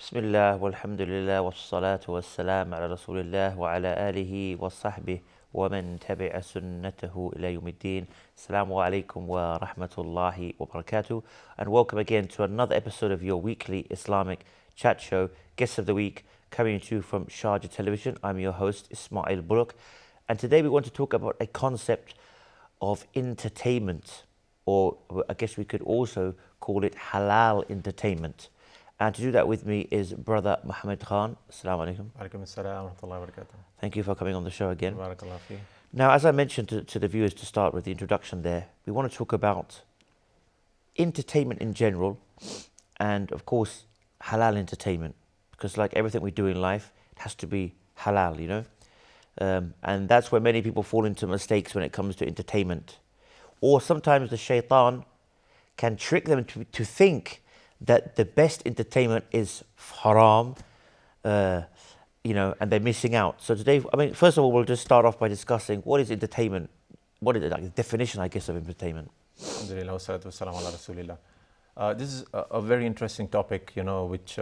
بسم الله والحمد لله والصلاة والسلام على رسول الله وعلى آله وصحبه ومن تبع سنته إلى يوم الدين. Assalamu alaikum wa rahmatullahi wa barakatuh. And welcome again to another episode of your weekly Islamic chat show, Guest of the Week, coming to you from Sharjah Television. I'm your host, Ismail Bullock. And today we want to talk about a concept of entertainment, or I guess we could also call it halal entertainment. And to do that with me is brother Mohammed Khan. Assalamu alaikum. Alaikum assalam wa rahmatullahi wa barakatuh. Thank you for coming on the show again. Barakallah fi. Now, as I mentioned to the viewers to start with the introduction there, we want to talk about entertainment in general and, of course, halal entertainment. Because like everything we do in life, it has to be halal, you know. And that's where many people fall into mistakes when it comes to entertainment. Or sometimes the shaitan can trick them to think that the best entertainment is haram, you know, and they're missing out. So today, I mean, first of all, we'll just start off by discussing what is entertainment. What is it, like the definition, I guess, of entertainment? Alhamdulillah, wa salatu wa salam ala rasulillah. This is a very interesting topic, you know, which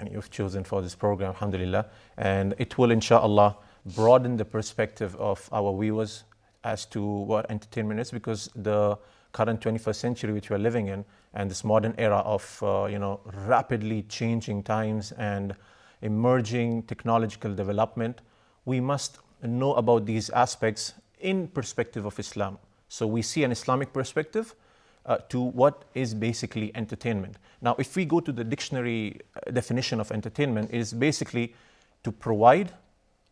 you've chosen for this program, alhamdulillah. And it will, inshallah, broaden the perspective of our viewers as to what entertainment is, because the current 21st century which we're living in, and this modern era of rapidly changing times and emerging technological development, we must know about these aspects in perspective of Islam. So we see an Islamic perspective to what is basically entertainment. Now, if we go to the dictionary definition of entertainment, it is basically to provide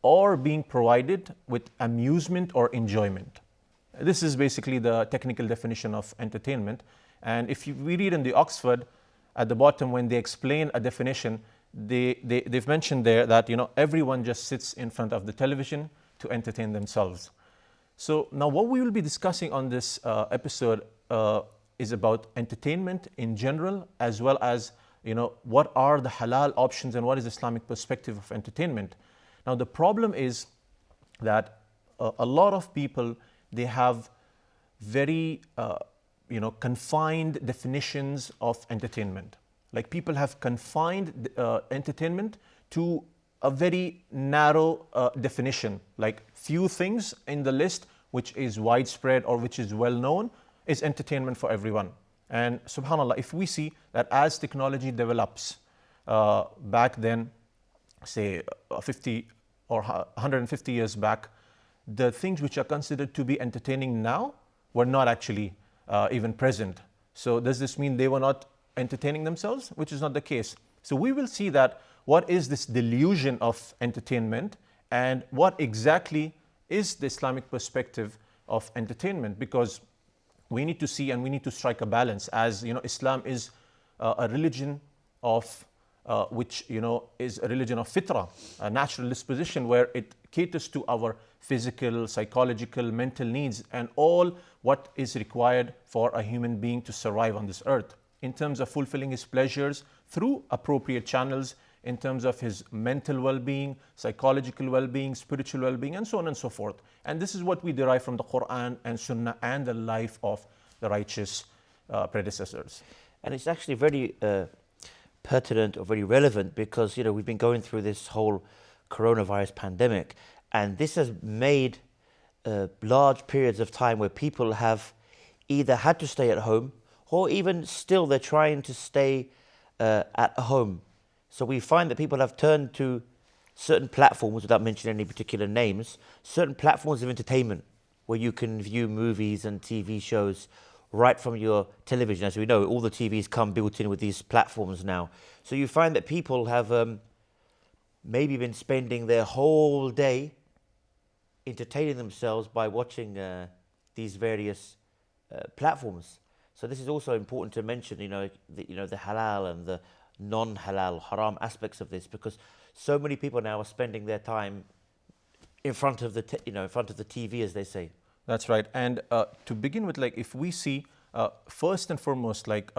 or being provided with amusement or enjoyment. This is basically the technical definition of entertainment. And if we read in the Oxford, at the bottom, when they explain a definition, they've mentioned there that everyone just sits in front of the television to entertain themselves. So now what we will be discussing on this episode is about entertainment in general, as well as what are the halal options and what is the Islamic perspective of entertainment. Now the problem is that a lot of people, they have very confined definitions of entertainment. Like people have confined entertainment to a very narrow definition. Like few things in the list which is widespread or which is well known is entertainment for everyone. And subhanAllah, if we see that as technology develops, back then, say 50 or 150 years back, the things which are considered to be entertaining now were not actually even present. So does this mean they were not entertaining themselves? Which is not the case. So we will see that what is this delusion of entertainment and what exactly is the Islamic perspective of entertainment, because we need to see and we need to strike a balance, as Islam is a religion of which is a religion of fitrah, a natural disposition where it caters to our physical, psychological, mental needs, and all what is required for a human being to survive on this earth, in terms of fulfilling his pleasures through appropriate channels, in terms of his mental well-being, psychological well-being, spiritual well-being, and so on and so forth. And this is what we derive from the Quran and Sunnah and the life of the righteous predecessors. And it's actually very pertinent or very relevant, because we've been going through this whole coronavirus pandemic, and this has made large periods of time where people have either had to stay at home, or even still they're trying to stay at home. So we find that people have turned to certain platforms, without mentioning any particular names, certain platforms of entertainment where you can view movies and TV shows right from your television. As we know, all the TVs come built in with these platforms now. So you find that people have maybe been spending their whole day entertaining themselves by watching these various platforms. So this is also important to mention, the halal and the non-halal, haram aspects of this, because so many people now are spending their time in front of the in front of the TV, as they say. That's right. And to begin with, like if we see first and foremost, like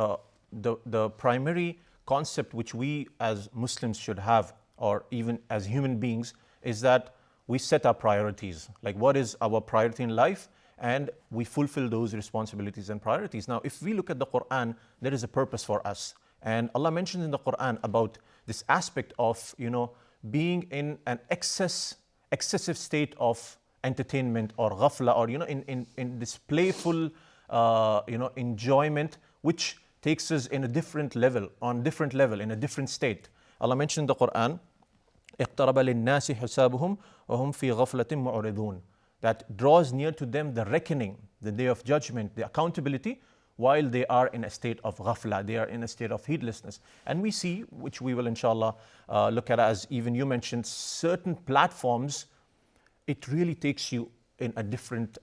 the primary concept which we as Muslims should have, or even as human beings, is that we set our priorities. Like what is our priority in life? And we fulfill those responsibilities and priorities. Now, if we look at the Quran, there is a purpose for us. And Allah mentions in the Quran about this aspect of, being in an excessive state of entertainment or ghafla, or, in this playful, enjoyment, which takes us in a different level, in a different state. Allah mentioned in the Quran, اقترب للناس حسابهم وهم في غفلة معرضون, that draws near to them the reckoning, the day of judgment, the accountability, while they are in a state of ghafla, they are in a state of heedlessness. And we see, which we will inshallah look at, as even you mentioned, certain platforms, it really takes you in a different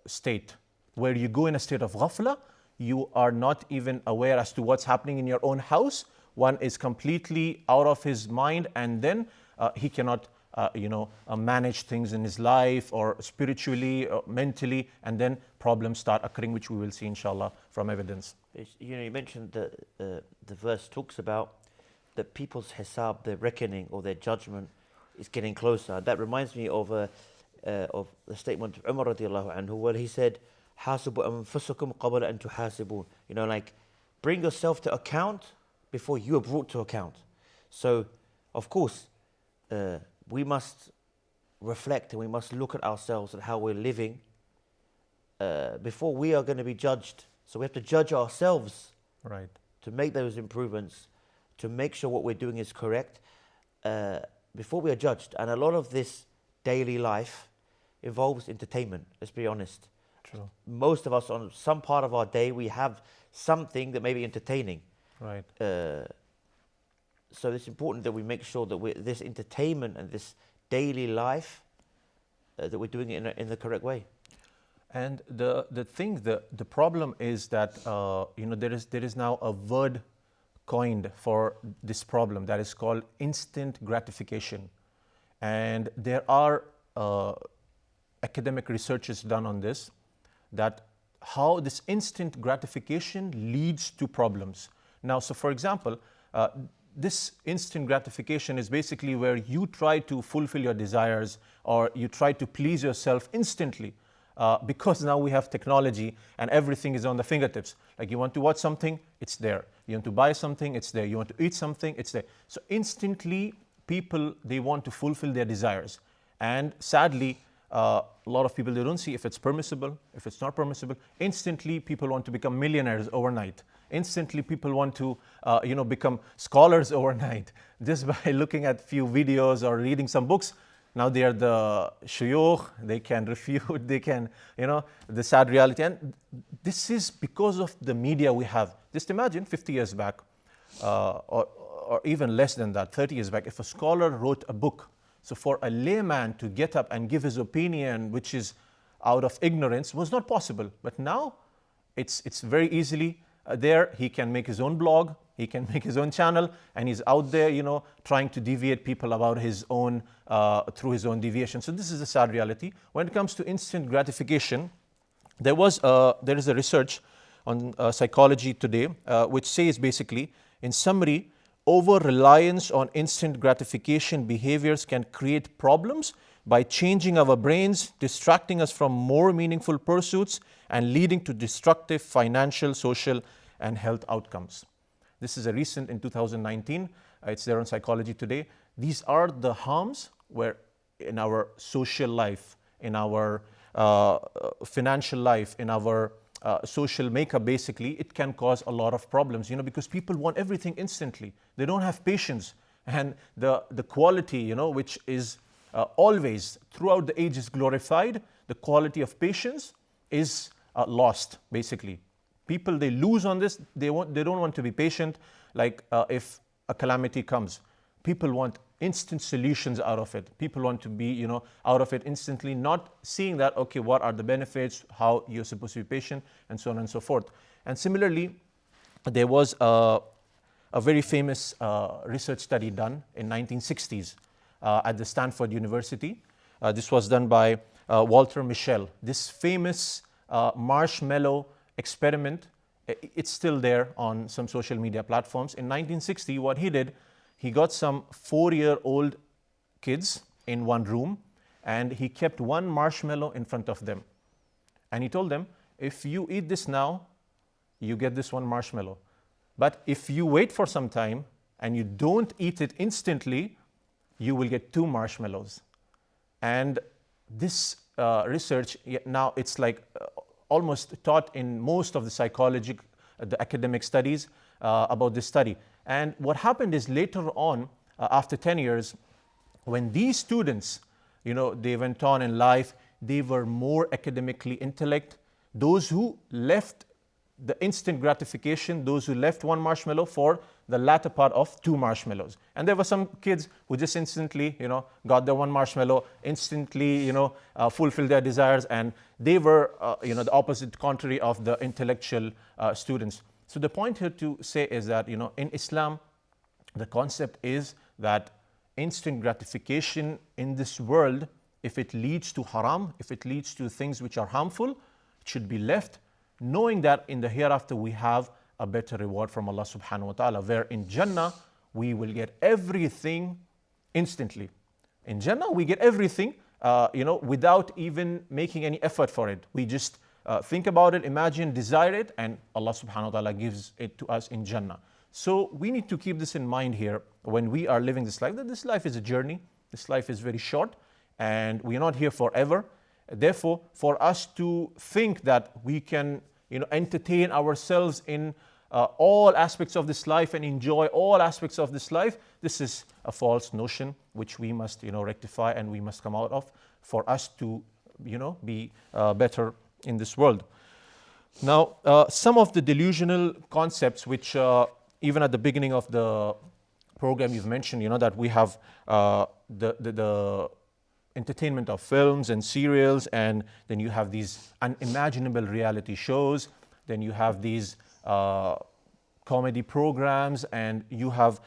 state, where you go in a state of ghafla, you are not even aware as to what's happening in your own house. One is completely out of his mind, and then he cannot manage things in his life, or spiritually, or mentally, and then problems start occurring, which we will see inshallah from evidence. You mentioned that the verse talks about that people's hisab, their reckoning or their judgment, is getting closer. That reminds me of the statement of Umar radiallahu anhu, where he said, "Hasibu anfusakum qabla an tuhasibun." Like, bring yourself to account before you are brought to account. So, of course, we must reflect and we must look at ourselves and how we're living before we are going to be judged. So we have to judge ourselves, right, to make those improvements, to make sure what we're doing is correct before we are judged. And a lot of this daily life involves entertainment, let's be honest. True. Most of us, on some part of our day, we have something that may be entertaining. Right. So it's important that we make sure that this entertainment and this daily life, that we're doing it in the correct way. And the problem is that there is now a word coined for this problem that is called instant gratification, and there are academic researches done on this, that how this instant gratification leads to problems. Now, so for example, this instant gratification is basically where you try to fulfill your desires, or you try to please yourself instantly, because now we have technology and everything is on the fingertips. Like, you want to watch something, it's there. You want to buy something, it's there. You want to eat something, it's there. So instantly, people, they want to fulfill their desires. And sadly, a lot of people, they don't see if it's permissible, if it's not permissible. Instantly, people want to become millionaires overnight. Instantly, people want to, become scholars overnight, just by looking at few videos or reading some books. Now they are the shuyukh, they can refute, they can, the sad reality. And this is because of the media we have. Just imagine 50 years back, or even less than that, 30 years back, if a scholar wrote a book, so for a layman to get up and give his opinion, which is out of ignorance, was not possible. But now, it's very easily there. He can make his own blog, he can make his own channel, and he's out there, trying to deviate people about his own, through his own deviation. So this is the sad reality. When it comes to instant gratification, there is a research on Psychology Today, which says basically, in summary, over-reliance on instant gratification behaviors can create problems by changing our brains, distracting us from more meaningful pursuits, and leading to destructive financial, social, and health outcomes. This is a recent in 2019. It's there on Psychology Today. These are the harms where in our social life, in our financial life, in our social makeup, basically, it can cause a lot of problems, because people want everything instantly. They don't have patience. And the quality, which is always throughout the ages glorified, the quality of patience is lost, basically. People, they lose on this. They don't want to be patient. Like if a calamity comes, people want instant solutions out of it. People want to be, out of it instantly, not seeing that, okay, what are the benefits, how you're supposed to be patient, and so on and so forth. And similarly, there was a very famous research study done in 1960s at the Stanford University. This was done by Walter Mischel. This famous Marshmallow Experiment, it's still there on some social media platforms. In 1960, what he did, he got some 4-year-old kids in one room, and he kept one marshmallow in front of them. And he told them, if you eat this now, you get this one marshmallow. But if you wait for some time and you don't eat it instantly, you will get 2 marshmallows. And this research, now it's like almost taught in most of the psychology, the academic studies about this study. And what happened is later on, after 10 years, when these students, they went on in life, they were more academically intellect. Those who left the instant gratification, those who left 1 marshmallow for the latter part of 2 marshmallows. And there were some kids who just instantly, got their 1 marshmallow, instantly, fulfilled their desires, and they were, the opposite, contrary of the intellectual students. So the point here to say is that, in Islam, the concept is that instant gratification in this world, if it leads to haram, if it leads to things which are harmful, it should be left, knowing that in the hereafter we have a better reward from Allah subhanahu wa ta'ala, where in Jannah we will get everything instantly. In Jannah we get everything, without even making any effort for it. We just think about it, imagine, desire it, and Allah subhanahu wa ta'ala gives it to us in Jannah. So we need to keep this in mind here when we are living this life, that this life is a journey, this life is very short, and we are not here forever. Therefore, for us to think that we can entertain ourselves in all aspects of this life and enjoy all aspects of this life, this is a false notion which we must rectify and we must come out of for us to be better in this world. Now, some of the delusional concepts which even at the beginning of the program you've mentioned, that we have the entertainment of films and serials, and then you have these unimaginable reality shows, then you have these comedy programs, and you have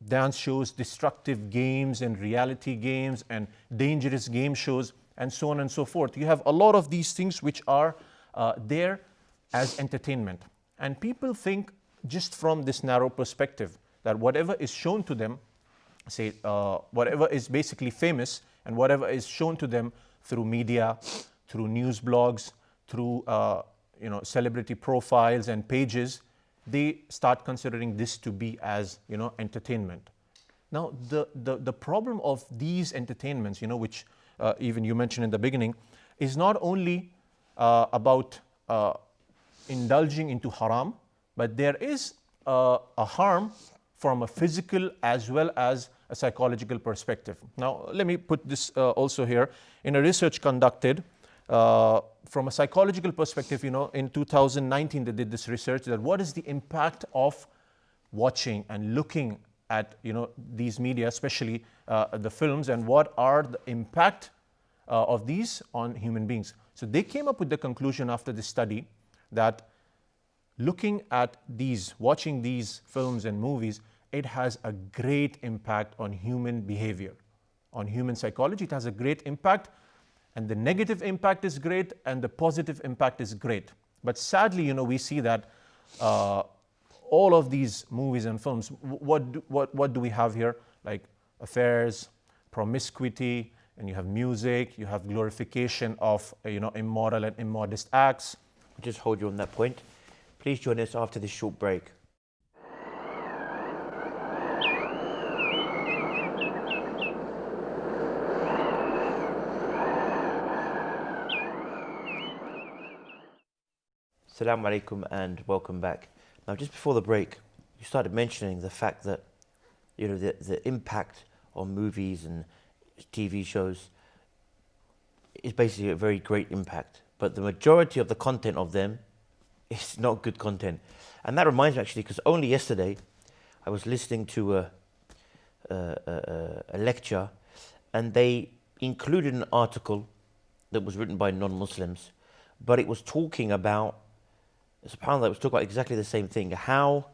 dance shows, destructive games and reality games and dangerous game shows, and so on and so forth. You have a lot of these things which are there as entertainment. And people think just from this narrow perspective that whatever is shown to them, say whatever is basically famous and whatever is shown to them through media, through news blogs, through celebrity profiles and pages, they start considering this to be as entertainment. Now the problem of these entertainments, which even you mentioned in the beginning, is not only about indulging into haram, but there is a harm from a physical as well as a psychological perspective. Now, let me put this also here. In a research conducted from a psychological perspective, in 2019 they did this research that what is the impact of watching and looking at these media, especially the films, and what are the impact of these on human beings. So they came up with the conclusion after this study that looking at these, watching these films and movies, it has a great impact on human behavior, on human psychology. It has a great impact, and the negative impact is great, and the positive impact is great. But sadly, we see that all of these movies and films, what do we have here? Like affairs, promiscuity, and you have music, you have glorification of immoral and immodest acts. I'll just hold you on that point. Please join us after this short break. Assalamu alaikum and welcome back. Now, just before the break, you started mentioning the fact that the impact on movies and TV shows is basically a very great impact, but the majority of the content of them is not good content. And that reminds me actually, because only yesterday I was listening to a lecture, and they included an article that was written by non-Muslims, but it was talking about, subhanAllah, it was talking about exactly the same thing, how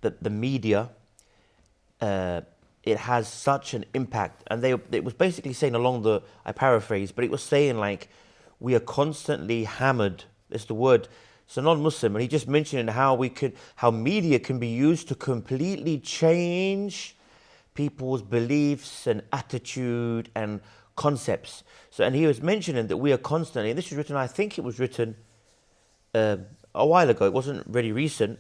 the media, it has such an impact. And it was basically saying I paraphrase, but it was saying like, we are constantly hammered, it's the word, it's a non-Muslim, and he just mentioned how media can be used to completely change people's beliefs and attitude and concepts. So, and he was mentioning that we are constantly, and this was written, I think it was written a while ago, it wasn't very recent,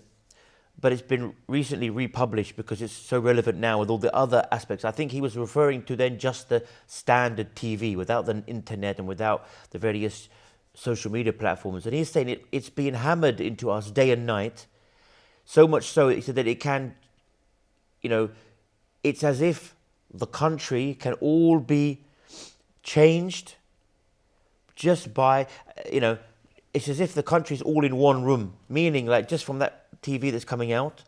but it's been recently republished because it's so relevant now with all the other aspects. I think he was referring to then just the standard TV without the internet and without the various social media platforms. And he's saying it's being hammered into us day and night, so much so, he said that it can, it's as if the country can all be changed just by, it's as if the country's all in one room, meaning like just from that TV that's coming out,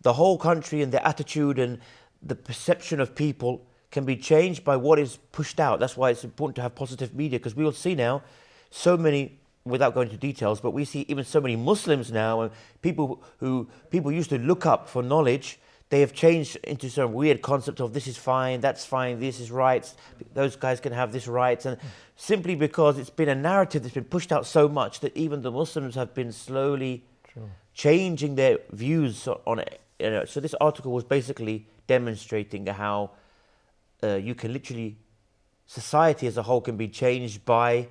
the whole country and the attitude and the perception of people can be changed by what is pushed out. That's why it's important to have positive media, because we will see now so many, without going into details, but we see even so many Muslims now and people used to look up for knowledge. They have changed into some weird concept of this is fine, that's fine, this is right, those guys can have this right. And simply because it's been a narrative that's been pushed out so much that even the Muslims have been slowly changing their views on it. So this article was basically demonstrating how you can literally, society as a whole can be changed by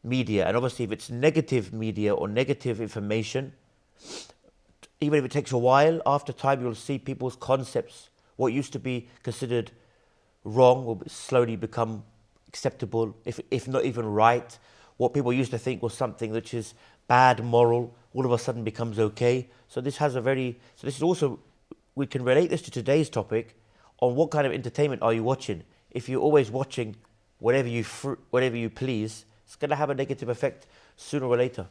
media. And obviously if it's negative media or negative information, even if it takes a while, after time you'll see people's concepts, what used to be considered wrong will slowly become acceptable, if not even right. What people used to think was something which is bad, moral, all of a sudden becomes okay. So this is also, we can relate this to today's topic on what kind of entertainment are you watching. If you're always watching whatever you please, it's going to have a negative effect sooner or later.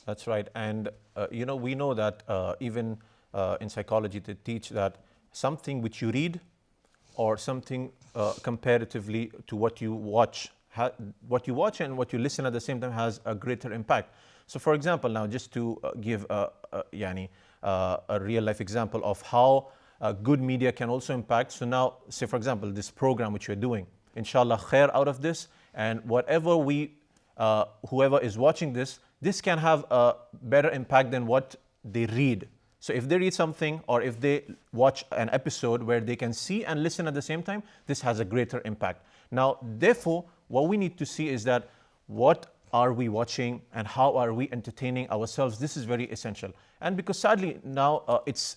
That's right. And, we know that even in psychology they teach that something which you read or something comparatively to what you watch and what you listen at the same time has a greater impact. So for example, now just to give a real life example of how good media can also impact. So now, say for example, this program which we're doing, inshallah khair out of this, and whatever whoever is watching this can have a better impact than what they read. So if they read something or if they watch an episode where they can see and listen at the same time, this has a greater impact. Now, therefore, what we need to see is that what are we watching and how are we entertaining ourselves? This is very essential. And because sadly now it's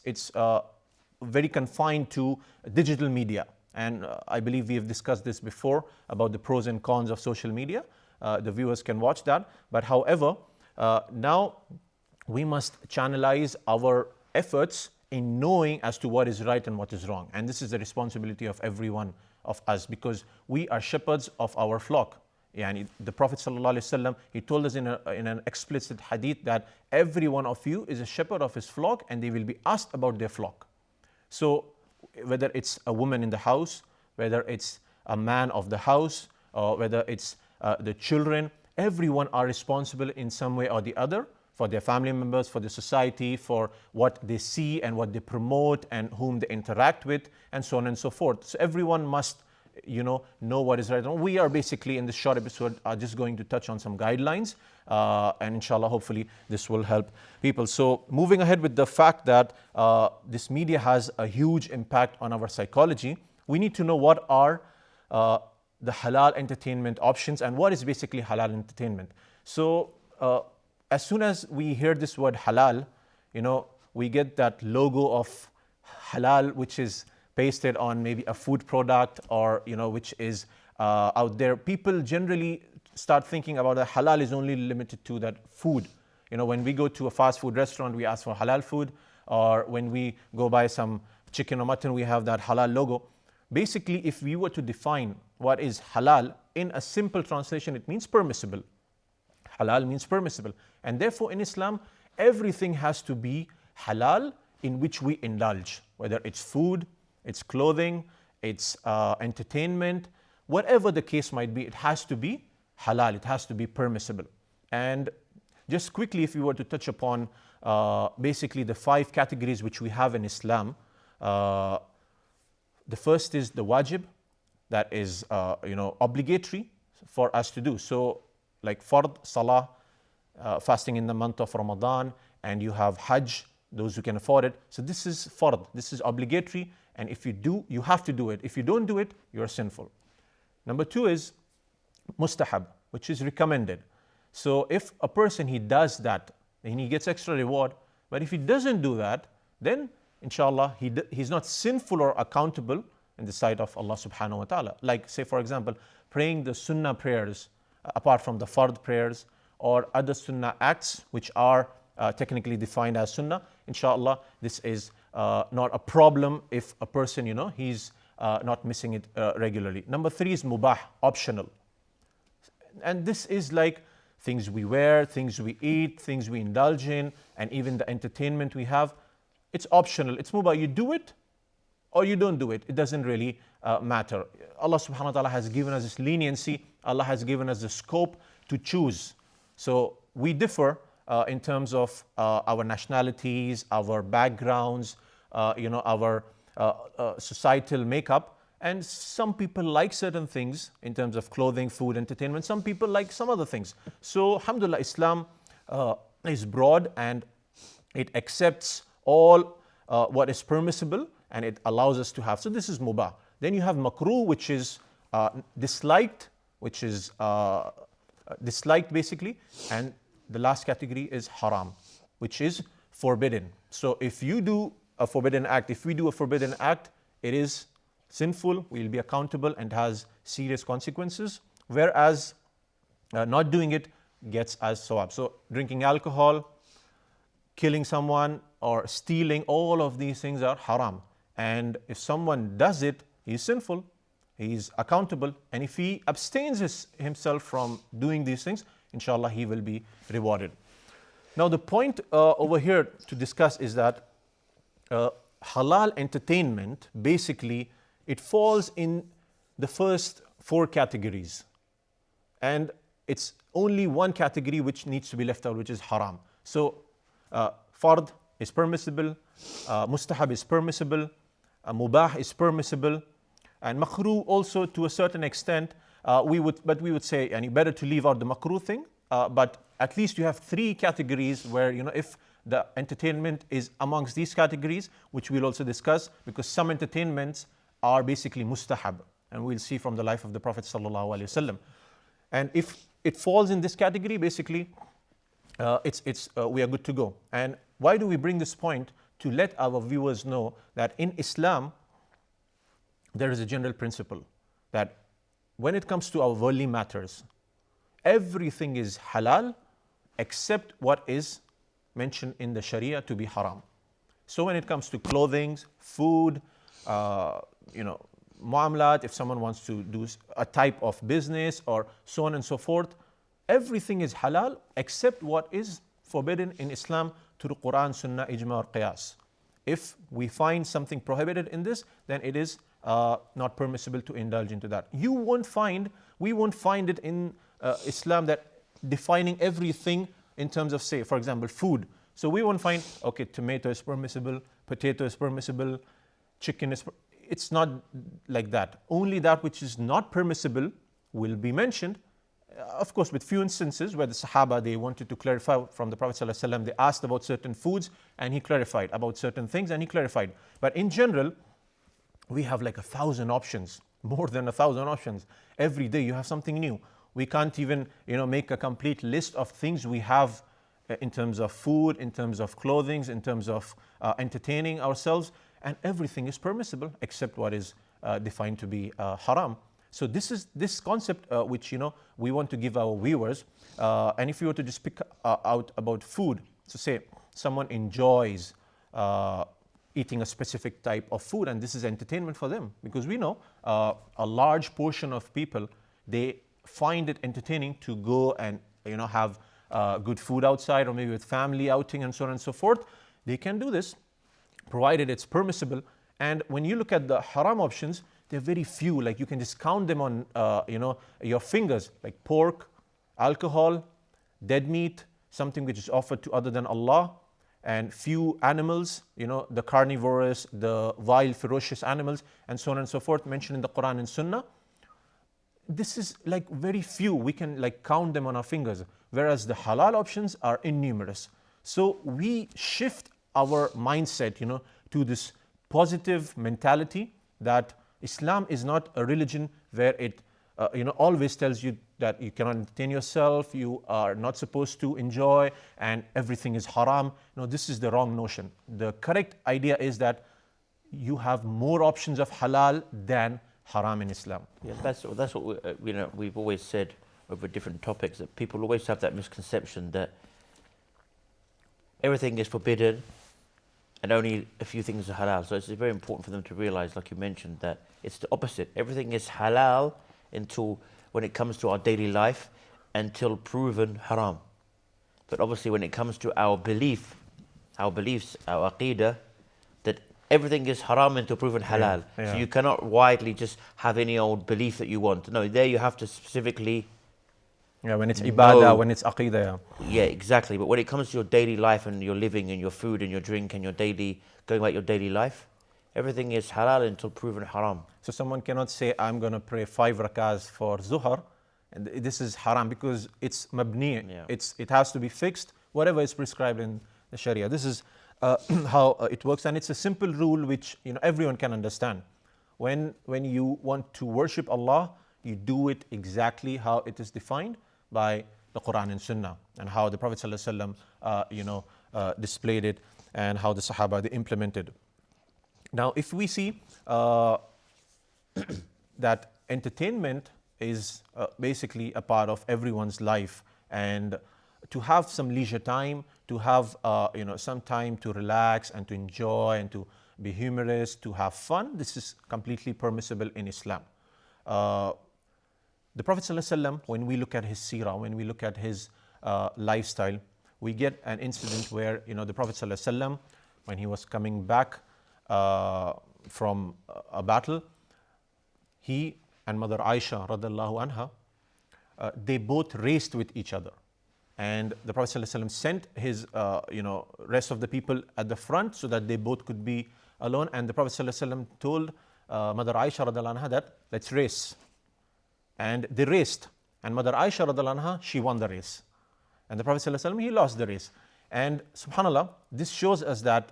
very confined to digital media. And I believe we have discussed this before about the pros and cons of social media. The viewers can watch that. But however, now we must channelize our efforts in knowing as to what is right and what is wrong. And this is the responsibility of every one of us, because we are shepherds of our flock. Yani the Prophet ﷺ, he told us in an explicit hadith that every one of you is a shepherd of his flock and they will be asked about their flock. So whether it's a woman in the house, whether it's a man of the house, or whether it's the children, everyone are responsible in some way or the other for their family members, for the society, for what they see and what they promote and whom they interact with, and so on and so forth. So everyone must know what is right. And we are basically in this short episode are just going to touch on some guidelines, and inshallah hopefully this will help people. So moving ahead with the fact that this media has a huge impact on our psychology, we need to know what are the halal entertainment options and what is basically halal entertainment. So as soon as we hear this word halal, we get that logo of halal, which is pasted on maybe a food product or which is out there. People generally start thinking about that halal is only limited to that food. When we go to a fast food restaurant, we ask for halal food, or when we go buy some chicken or mutton, we have that halal logo. Basically, if we were to define what is halal in a simple translation, it means permissible. Halal means permissible. And therefore in Islam, everything has to be halal in which we indulge, whether it's food, it's clothing, it's entertainment, whatever the case might be, it has to be halal, it has to be permissible. And just quickly, if we were to touch upon basically the 5 categories which we have in Islam, the first is the wajib, that is obligatory for us to do. So like fard, salah, fasting in the month of Ramadan, and you have hajj, those who can afford it. So this is fard, this is obligatory, and if you do, you have to do it. If you don't do it, you're sinful. Number 2 is mustahab, which is recommended. So if a person, he does that, then he gets extra reward. But if he doesn't do that, then inshallah he's not sinful or accountable in the sight of Allah subhanahu wa ta'ala. Like, say for example, praying the sunnah prayers apart from the fard prayers, or other sunnah acts which are technically defined as sunnah. Inshallah, this is not a problem if a person, he's not missing it regularly. Number 3 is mubah, optional. And this is like things we wear, things we eat, things we indulge in, and even the entertainment we have. It's optional, it's mubah. You do it or you don't do it. It doesn't really matter. Allah subhanahu wa ta'ala has given us this leniency. Allah has given us the scope to choose. So we differ in terms of our nationalities, our backgrounds, our societal makeup. And some people like certain things in terms of clothing, food, entertainment. Some people like some other things. So alhamdulillah, Islam is broad and it accepts all what is permissible, and it allows us to have. So this is mubah. Then you have makruh, which is disliked, disliked basically. And the last category is haram, which is forbidden. So if you do a forbidden act, if we do a forbidden act, it is sinful, we'll be accountable and has serious consequences. Whereas not doing it gets as sawab. So drinking alcohol, killing someone, or stealing, all of these things are haram. And if someone does it, he's sinful, he's accountable. And if he abstains himself from doing these things, inshallah, he will be rewarded. Now the point over here to discuss is that halal entertainment, basically, it falls in the first 4 categories. And it's only one category which needs to be left out, which is haram. So fard is permissible, mustahab is permissible, mubah is permissible, and makruh also to a certain extent. We would say, better to leave out the makruh thing. But at least you have 3 categories where, if the entertainment is amongst these categories, which we'll also discuss, because some entertainments are basically mustahab, and we'll see from the life of the Prophet sallallahu alaihi wasallam. And if it falls in this category, basically, we are good to go. And why do we bring this point? To let our viewers know that in Islam, there is a general principle that when it comes to our worldly matters, everything is halal except what is mentioned in the Sharia to be haram. So when it comes to clothing, food, muamalat, if someone wants to do a type of business or so on and so forth, everything is halal except what is forbidden in Islam through Quran, Sunnah, Ijma or Qiyas. If we find something prohibited in this, then it is not permissible to indulge into that. We won't find it in Islam that defining everything in terms of, say, for example, food. So we won't find, okay, tomato is permissible, potato is permissible, chicken is it's not like that. Only that which is not permissible will be mentioned. Of course, with few instances where the Sahaba, they wanted to clarify from the Prophet ﷺ, they asked about certain foods and he clarified, about certain things and he clarified. But in general, we have like 1,000 options, more than 1,000 options. Every day you have something new. We can't even make a complete list of things we have in terms of food, in terms of clothing, in terms of entertaining ourselves, and everything is permissible except what is defined to be haram. So this concept which we want to give our viewers, and if you were to just pick out about food, so say someone enjoys eating a specific type of food, and this is entertainment for them, because we know a large portion of people, they find it entertaining to go and have good food outside, or maybe with family outing and so on and so forth. They can do this provided it's permissible. And when you look at the haram options, they're very few. Like you can just count them on your fingers, like pork, alcohol, dead meat, something which is offered to other than Allah, and few animals, the carnivorous, the wild, ferocious animals, and so on and so forth, mentioned in the Quran and Sunnah. This is like very few. We can like count them on our fingers, whereas the halal options are innumerous. So we shift our mindset, to this positive mentality that Islam is not a religion where it, always tells you that you cannot entertain yourself, you are not supposed to enjoy, and everything is haram. No, this is the wrong notion. The correct idea is that you have more options of halal than haram in Islam. Yeah, that's what we've always said over different topics, that people always have that misconception that everything is forbidden and only a few things are halal. So it's very important for them to realize, like you mentioned, that it's the opposite. Everything is halal until, when it comes to our daily life, until proven haram. But obviously when it comes to our beliefs, our aqeedah, that everything is haram until proven halal. Yeah. So you cannot widely just have any old belief that you want. No, there you have to specifically... Yeah, when it's ibadah, when it's aqeedah. Yeah. Yeah, exactly. But when it comes to your daily life and your living and your food and your drink and your daily, going about your daily life, everything is halal until proven haram. So someone cannot say, I'm going to pray 5 rakahs for Zuhr, and this is haram, because it's mabni. Yeah. It has to be fixed, whatever is prescribed in the Sharia. This is how it works, and it's a simple rule which everyone can understand. When you want to worship Allah, you do it exactly how it is defined by the Quran and Sunnah, and how the Prophet ﷺ, displayed it, and how the Sahaba they implemented. Now, if we see that entertainment is basically a part of everyone's life, and to have some leisure time, to have some time to relax and to enjoy and to be humorous, to have fun, this is completely permissible in Islam. The Prophet ﷺ, when we look at his seerah, when we look at his lifestyle, we get an incident where the Prophet ﷺ, when he was coming back from a battle, he and Mother Aisha radallahu anha, they both raced with each other. And the Prophet ﷺ sent his rest of the people at the front so that they both could be alone. And the Prophet ﷺ told Mother Aisha radallahu anha that let's race. And they raced, and Mother Aisha radallahu anha, she won the race, and the Prophet ﷺ, he lost the race. And subhanallah, this shows us that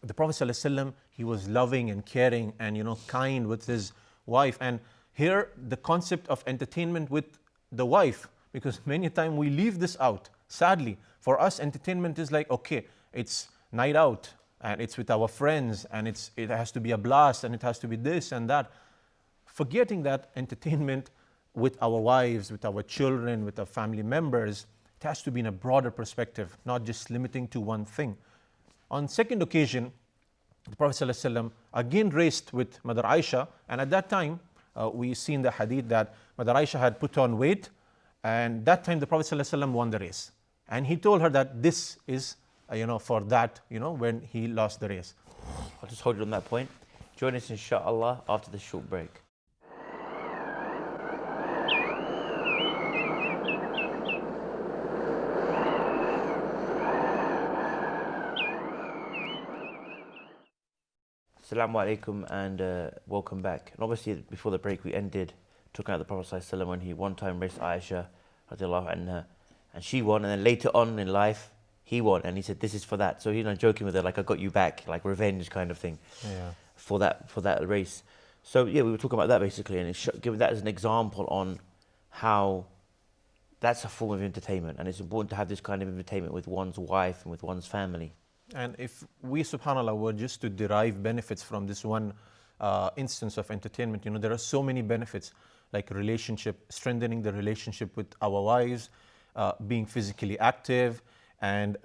the Prophet ﷺ, he was loving and caring and kind with his wife. And here the concept of entertainment with the wife, because many times we leave this out. Sadly, for us entertainment is like, okay, it's night out and it's with our friends and it has to be a blast and it has to be this and that. Forgetting that entertainment with our wives, with our children, with our family members, it has to be in a broader perspective, not just limiting to one thing. On second occasion, the Prophet ﷺ again raced with Mother Aisha, and at that time, we see in the hadith that Mother Aisha had put on weight, and that time the Prophet ﷺ won the race. And he told her that this is, for that, when he lost the race. I'll just hold you on that point. Join us inshallah after this short break. Assalamu alaikum and welcome back. And obviously before the break we ended talking about the Prophet ﷺ when he one time raced Aisha radiallahu anha, and she won, and then later on in life he won, and he said this is for that. So joking with her, like I got you back, like revenge kind of thing. Yeah. For that race. So yeah, we were talking about that basically, and giving that as an example on how that's a form of entertainment, and it's important to have this kind of entertainment with one's wife and with one's family. And if we, subhanAllah, were just to derive benefits from this one instance of entertainment, there are so many benefits, like strengthening the relationship with our wives, being physically active, and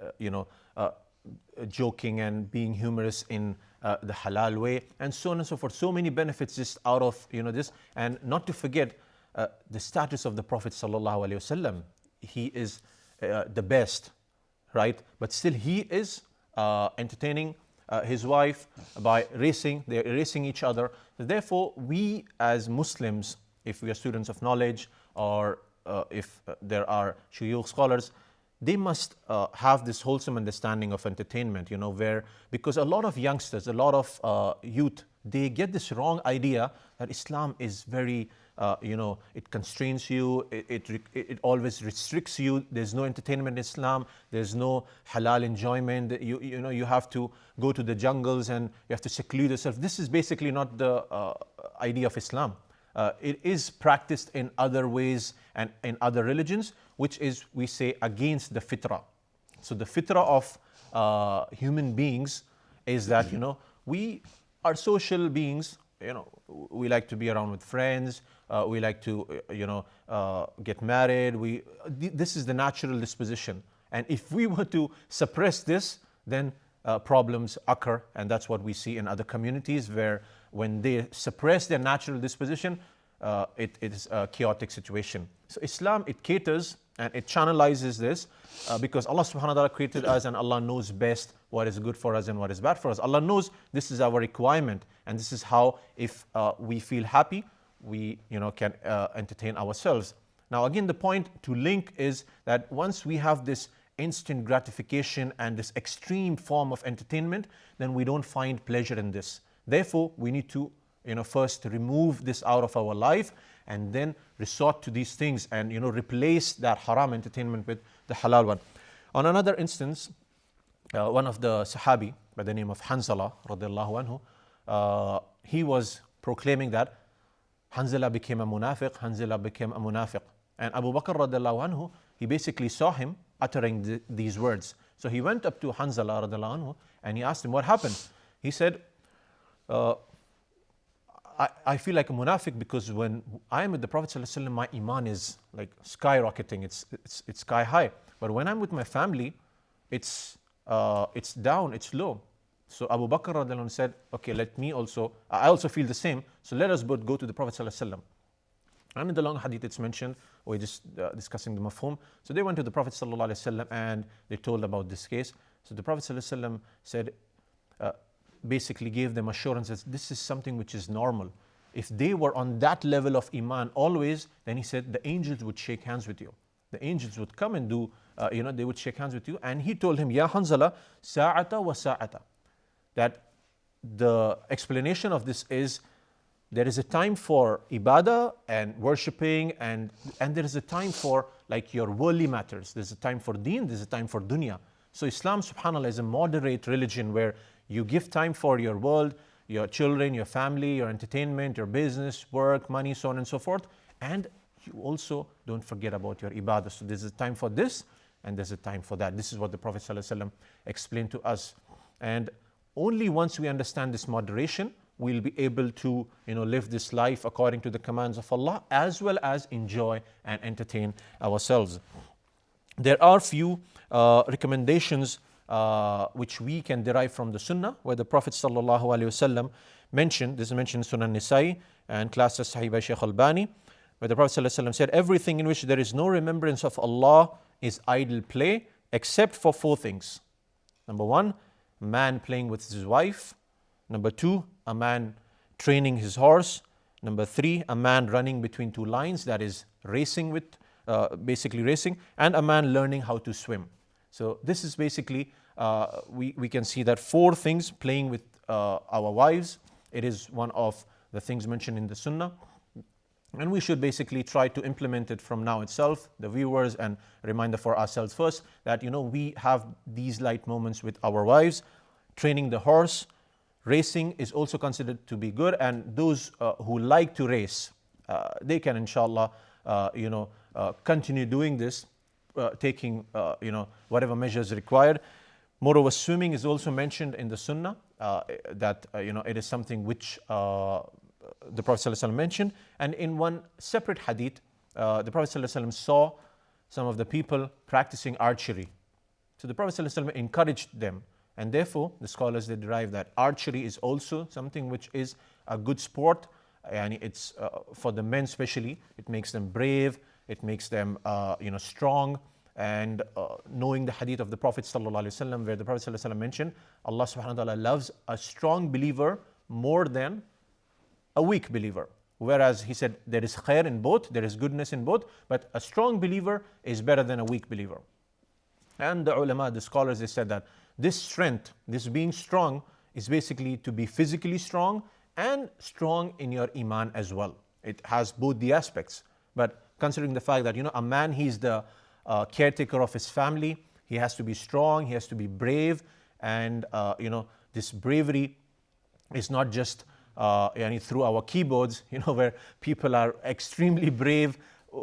joking and being humorous in the halal way, and so on and so forth. So many benefits just out of this, and not to forget the status of the Prophet sallallahu alaihi wasallam. He is the best, right? But still, he is entertaining his wife by racing. They're racing each other. Therefore, we as Muslims, if we are students of knowledge, or if there are shuyukh scholars, they must have this wholesome understanding of entertainment, because a lot of youngsters, a lot of youth, they get this wrong idea that Islam is very, it constrains you, it always restricts you. There's no entertainment in Islam. There's no halal enjoyment. You have to go to the jungles and you have to seclude yourself. This is basically not the idea of Islam. it is practiced in other ways and in other religions, which is, we say, against the fitrah. So the fitrah of human beings is that, we are social beings. We like to be around with friends. We like to, get married. This is the natural disposition. And if we were to suppress this, then problems occur. And that's what we see in other communities, where when they suppress their natural disposition, it is a chaotic situation. So Islam, it caters and it channelizes this because Allah subhanahu wa ta'ala created us, and Allah knows best what is good for us and what is bad for us. Allah knows this is our requirement, and this is how, if we feel happy, we can entertain ourselves. Now again, the point to link is that once we have this instant gratification and this extreme form of entertainment, then we don't find pleasure in this. Therefore, we need to first remove this out of our life, and then resort to these things and replace that haram entertainment with the halal one. On another instance, one of the Sahabi by the name of Hanzala radiallahu anhu, he was proclaiming that Hanzala became a munafiq, Hanzala became a munafiq. And Abu Bakr radiallahu anhu, he basically saw him uttering these words. So he went up to Hanzala radiallahu anhu and he asked him, what happened? He said, I feel like a munafiq because when I am with the Prophet ﷺ, my iman is like skyrocketing, it's sky high. But when I'm with my family, it's down, it's low. So Abu Bakr radiallahu anhu said, okay, I also feel the same, so let us both go to the Prophet ﷺ. And in the long hadith it's mentioned, we're just discussing the mafhum. So they went to the Prophet ﷺ and they told about this case. So the Prophet ﷺ said, basically gave them assurances, this is something which is normal. If they were on that level of iman always, then he said the angels would shake hands with you. The angels would come and do, they would shake hands with you. And he told him, Ya Hanzala, sa'ata wa sa'ata. That the explanation of this is, there is a time for ibadah and worshipping, and there is a time for like your worldly matters. There's a time for deen, there's a time for dunya. So Islam, subhanAllah, is a moderate religion where you give time for your world, your children, your family, your entertainment, your business, work, money, so on and so forth. And you also don't forget about your ibadah. So there's a time for this and there's a time for that. This is what the Prophet ﷺ explained to us. And only once we understand this moderation, we'll be able to live this life according to the commands of Allah, as well as enjoy and entertain ourselves. There are few recommendations which we can derive from the Sunnah, where the Prophet ﷺ mentioned, this is mentioned in Sunan Nisa'i and classed as Sahih by Shaykh Albani, where the Prophet ﷺ said, everything in which there is no remembrance of Allah is idle play, except for four things. Number one, a man playing with his wife. Number two, a man training his horse. Number three, a man running between two lines, that is racing with, basically racing, and a man learning how to swim. So this is basically, we can see that four things: playing with our wives. It is one of the things mentioned in the Sunnah. And we should basically try to implement it from now itself, the viewers, and a reminder for ourselves first, that we have these light moments with our wives. Training the horse, racing is also considered to be good, and those who like to race, they can inshallah continue doing this, taking whatever measures required. Moreover, swimming is also mentioned in the Sunnah, that it is something which the Prophet ﷺ mentioned. And in one separate hadith, the Prophet ﷺ saw some of the people practicing archery. So the Prophet ﷺ encouraged them, and therefore the scholars, they derive that archery is also something which is a good sport, and it's for the men especially. It makes them brave, it makes them strong. And knowing the hadith of the Prophet ﷺ, where the Prophet ﷺ mentioned, Allah subhanahu wa ta'ala loves a strong believer more than a weak believer. Whereas he said there is khair in both, there is goodness in both, but a strong believer is better than a weak believer. And the ulama, the scholars, they said that this strength, this being strong, is basically to be physically strong and strong in your iman as well. It has both the aspects. But considering the fact that a man, he's the caretaker of his family, he has to be strong, he has to be brave, and this bravery is not just through our keyboards, where people are extremely brave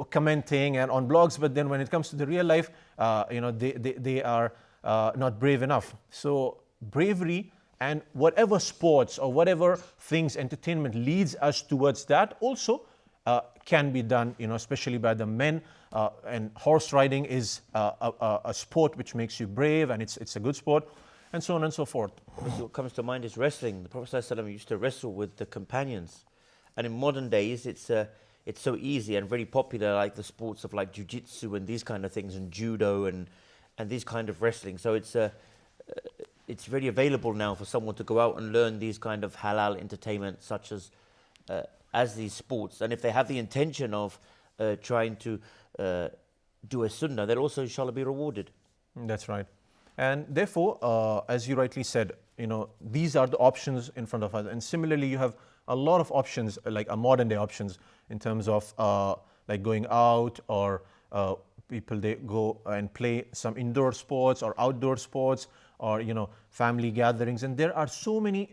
commenting and on blogs, but then when it comes to the real life, they are not brave enough. So bravery and whatever sports or whatever things, entertainment leads us towards that also can be done, especially by the men. And horse riding is a sport which makes you brave, and it's a good sport, and so on and so forth. What comes to mind is wrestling. The Prophet ﷺ used to wrestle with the companions, and in modern days it's so easy and very popular, like the sports of like jiu-jitsu and these kind of things, and judo and these kind of wrestling. So it's very available now for someone to go out and learn these kind of halal entertainment, such as these sports. And if they have the intention of trying to do a sunnah, they'll also inshallah be rewarded. That's right. And therefore, as you rightly said, these are the options in front of us. And similarly, you have a lot of options, like modern day options, in terms of like going out, or people, they go and play some indoor sports or outdoor sports, or family gatherings. And there are so many,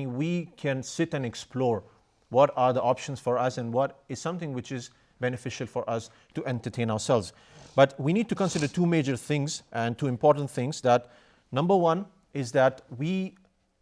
we can sit and explore what are the options for us and what is something which is beneficial for us to entertain ourselves. But we need to consider two major things and two important things. That number one is that we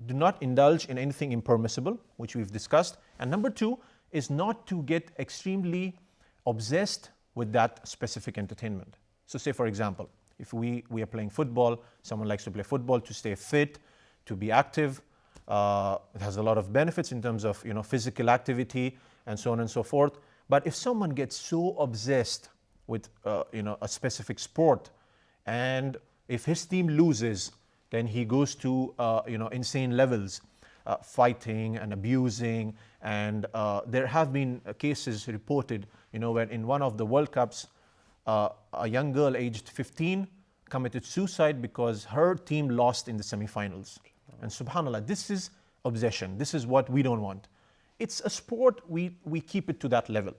do not indulge in anything impermissible, which we've discussed. And number two is not to get extremely obsessed with that specific entertainment. So say, for example, if we are playing football, someone likes to play football to stay fit, to be active. It has a lot of benefits in terms of physical activity and so on and so forth. But if someone gets so obsessed with a specific sport, and if his team loses, then he goes to insane levels, fighting and abusing. And there have been cases reported, where in one of the World Cups, a young girl aged 15 committed suicide because her team lost in the semifinals. And subhanAllah, this is obsession. This is what we don't want. It's a sport, we keep it to that level.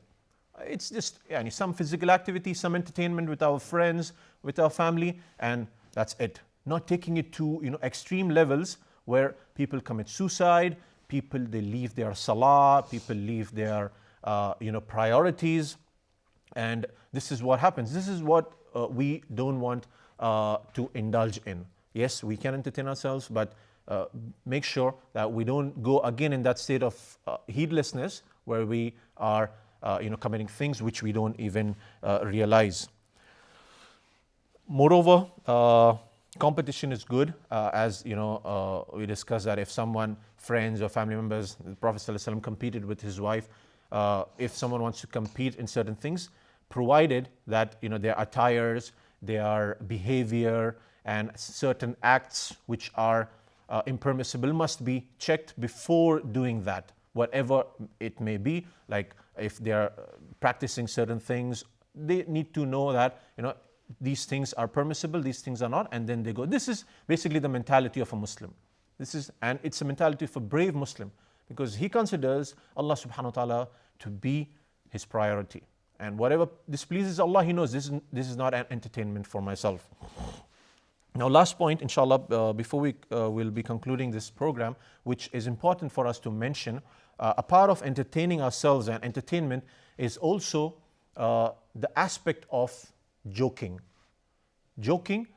It's just some physical activity, some entertainment with our friends, with our family, and that's it. Not taking it to extreme levels where people commit suicide, people, they leave their salah, people leave their priorities, and this is what happens. This is what we don't want to indulge in. Yes, we can entertain ourselves, but make sure that we don't go again in that state of heedlessness where we are committing things which we don't even realize. Moreover, competition is good, as we discussed that if someone, friends or family members, the Prophet ﷺ competed with his wife. If someone wants to compete in certain things, provided that their attires, their behavior, and certain acts which are impermissible must be checked before doing that, whatever it may be. Like if they are practicing certain things, they need to know that these things are permissible, these things are not, and then they go. This is basically the mentality of a Muslim. And it's a mentality of a brave Muslim, because he considers Allah subhanahu wa ta'ala to be his priority. And whatever displeases Allah, he knows this is not an entertainment for myself. Now, last point, inshallah, before we will be concluding this program, which is important for us to mention, a part of entertaining ourselves and entertainment is also the aspect of joking. Joking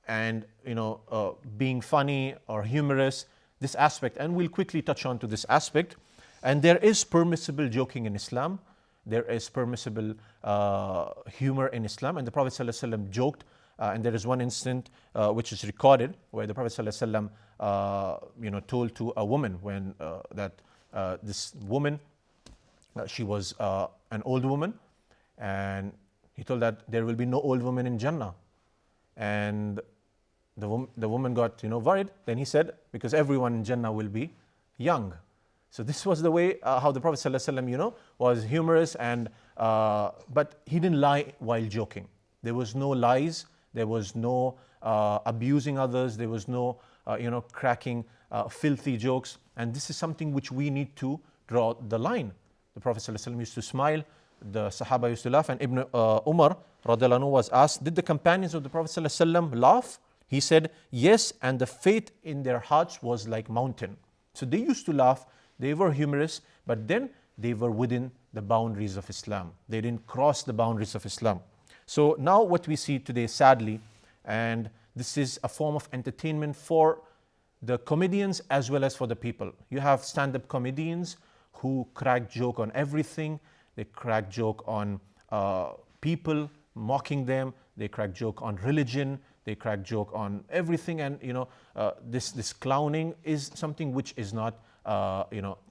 and being funny or humorous, this aspect, and we'll quickly touch on to this aspect. And there is permissible joking in Islam. There is permissible humor in Islam, and the Prophet ﷺ joked. And there is one incident which is recorded where the Prophet ﷺ told to a woman when this woman, she was an old woman, and he told that there will be no old woman in Jannah. And the woman got worried. Then he said, because everyone in Jannah will be young. So this was the way how the Prophet ﷺ was humorous, and but he didn't lie while joking. There was no lies. There was no abusing others. There was no cracking filthy jokes. And this is something which we need to draw the line. The Prophet ﷺ used to smile. The Sahaba used to laugh. And Ibn Umar radiallahu anhu was asked, did the companions of the Prophet ﷺ laugh? He said, yes, and the faith in their hearts was like mountain. So they used to laugh They were humorous, but then they were within the boundaries of Islam. They didn't cross the boundaries of Islam. So now what we see today, sadly, and this is a form of entertainment for the comedians as well as for the people. You have stand-up comedians who crack joke on everything. They crack joke on people, mocking them. They crack joke on religion. They crack joke on everything. And this clowning is something which is not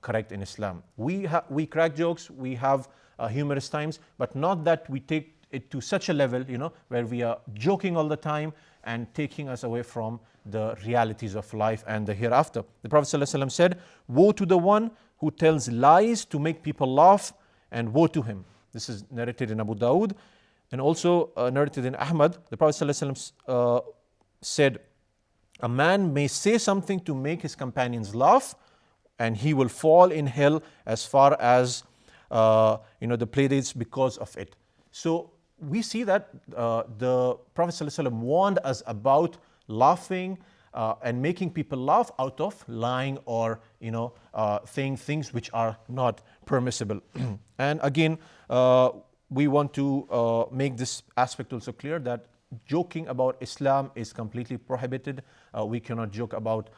correct in Islam. We crack jokes. We have humorous times, but not that we take it to such a level, where we are joking all the time and taking us away from the realities of life and the hereafter. The Prophet ﷺ said, "Woe to the one who tells lies to make people laugh, and woe to him." This is narrated in Abu Dawood and also narrated in Ahmad. The Prophet ﷺ said, "A man may say something to make his companions laugh, and he will fall in hell as far as the playdates because of it." So we see that the Prophet ﷺ warned us about laughing and making people laugh out of lying or saying things which are not permissible. And again, we want to make this aspect also clear, that joking about Islam is completely prohibited. We cannot joke about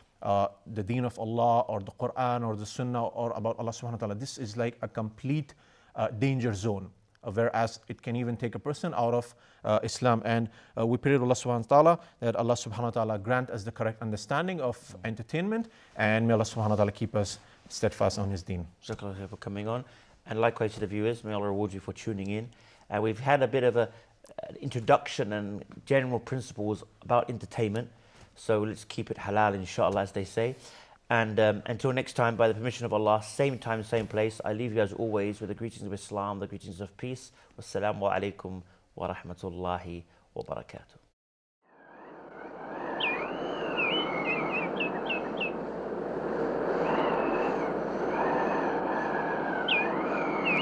the deen of Allah or the Quran or the Sunnah or about Allah subhanahu wa ta'ala. This is like a complete danger zone, whereas it can even take a person out of Islam. And we pray to Allah subhanahu wa ta'ala that Allah subhanahu wa ta'ala grant us the correct understanding of entertainment, and may Allah subhanahu wa ta'ala keep us steadfast on His deen. Jazakallah for coming on, and likewise to the viewers, may Allah reward you for tuning in. We've had a bit of an introduction and general principles about entertainment, so let's keep it halal inshallah, as they say. And until next time, by the permission of Allah, same time, same place, I leave you as always with the greetings of Islam, the greetings of peace. Wassalamu alaikum wa rahmatullahi wa barakatuh.